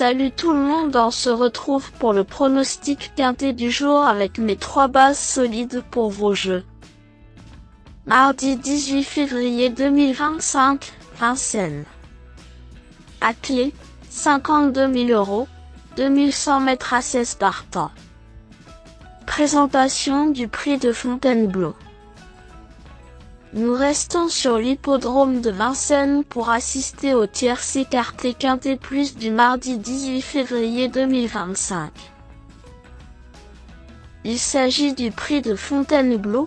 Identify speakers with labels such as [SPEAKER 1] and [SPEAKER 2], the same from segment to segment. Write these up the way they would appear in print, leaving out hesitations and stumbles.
[SPEAKER 1] Salut tout le monde, on se retrouve pour le pronostic quintet du jour avec mes 3 bases solides pour vos jeux. Mardi 18 février 2025, Vincennes. À clé, 52 000 €, 2100 mètres à 16 partants. Présentation du prix de Fontainebleau. Nous restons sur l'hippodrome de Vincennes pour assister au tiercé quartet quintet plus du mardi 18 février 2025. Il s'agit du prix de Fontainebleau,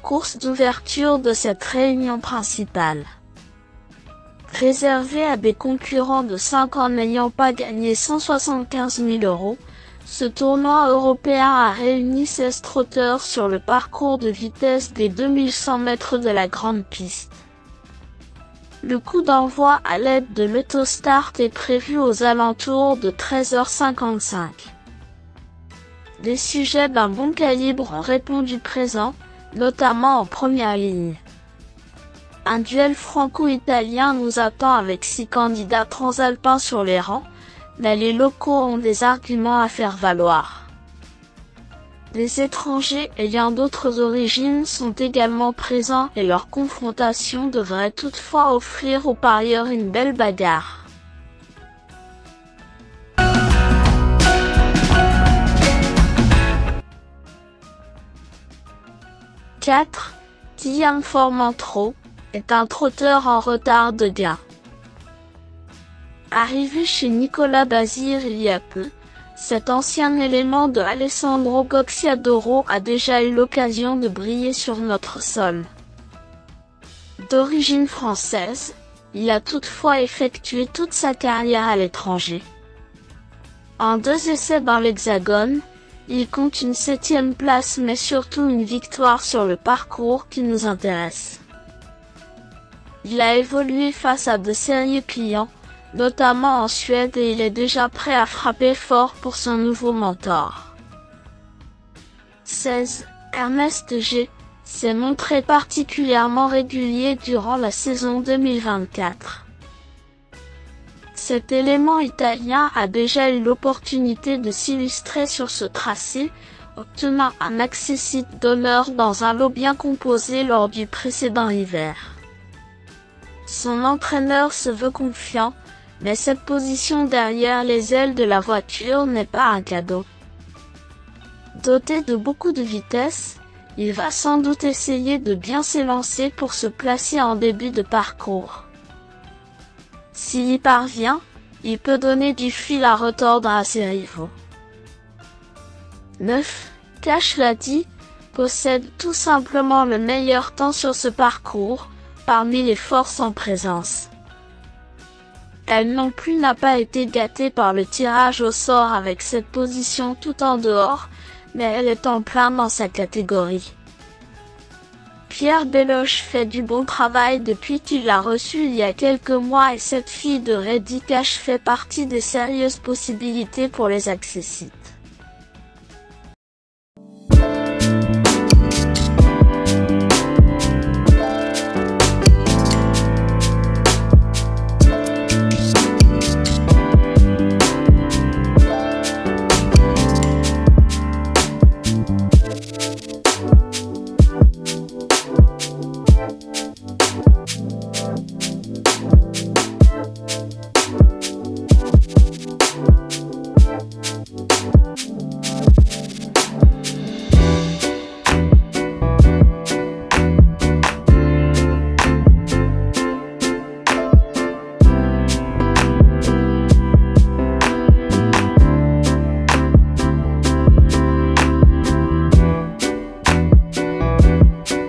[SPEAKER 1] course d'ouverture de cette réunion principale. Réservé à des concurrents de 5 ans n'ayant pas gagné 175 000 €, ce tournoi européen a réuni 16 trotteurs sur le parcours de vitesse des 2100 mètres de la grande piste. Le coup d'envoi à l'aide de l'Autostart est prévu aux alentours de 13h55. Les sujets d'un bon calibre ont répondu présent, notamment en première ligne. Un duel franco-italien nous attend avec 6 candidats transalpins sur les rangs, mais les locaux ont des arguments à faire valoir. Les étrangers ayant d'autres origines sont également présents et leur confrontation devrait toutefois offrir aux parieurs une belle bagarre. « 4. Guillaume Formentro est un trotteur en retard de gain. Arrivé chez Nicolas Bazir il y a peu, cet ancien élément de Alessandro Gocciadoro a déjà eu l'occasion de briller sur notre sol. D'origine française, il a toutefois effectué toute sa carrière à l'étranger. En 2 essais dans l'Hexagone, il compte une 7e place mais surtout une victoire sur le parcours qui nous intéresse. Il a évolué face à de sérieux clients, notamment en Suède, et il est déjà prêt à frapper fort pour son nouveau mentor. 16. Ernest G s'est montré particulièrement régulier durant la saison 2024. Cet élément italien a déjà eu l'opportunité de s'illustrer sur ce tracé, obtenant un accessit d'honneur dans un lot bien composé lors du précédent hiver. Son entraîneur se veut confiant, mais cette position derrière les ailes de la voiture n'est pas un cadeau. Doté de beaucoup de vitesse, il va sans doute essayer de bien s'élancer pour se placer en début de parcours. S'il y parvient, il peut donner du fil à retordre à ses rivaux. 9. Cash Lady possède tout simplement le meilleur temps sur ce parcours, parmi les forces en présence. Elle non plus n'a pas été gâtée par le tirage au sort avec cette position tout en dehors, mais elle est en plein dans sa catégorie. Pierre Beloche fait du bon travail depuis qu'il l'a reçu il y a quelques mois et cette fille de Ready Cash fait partie des sérieuses possibilités pour les accessites.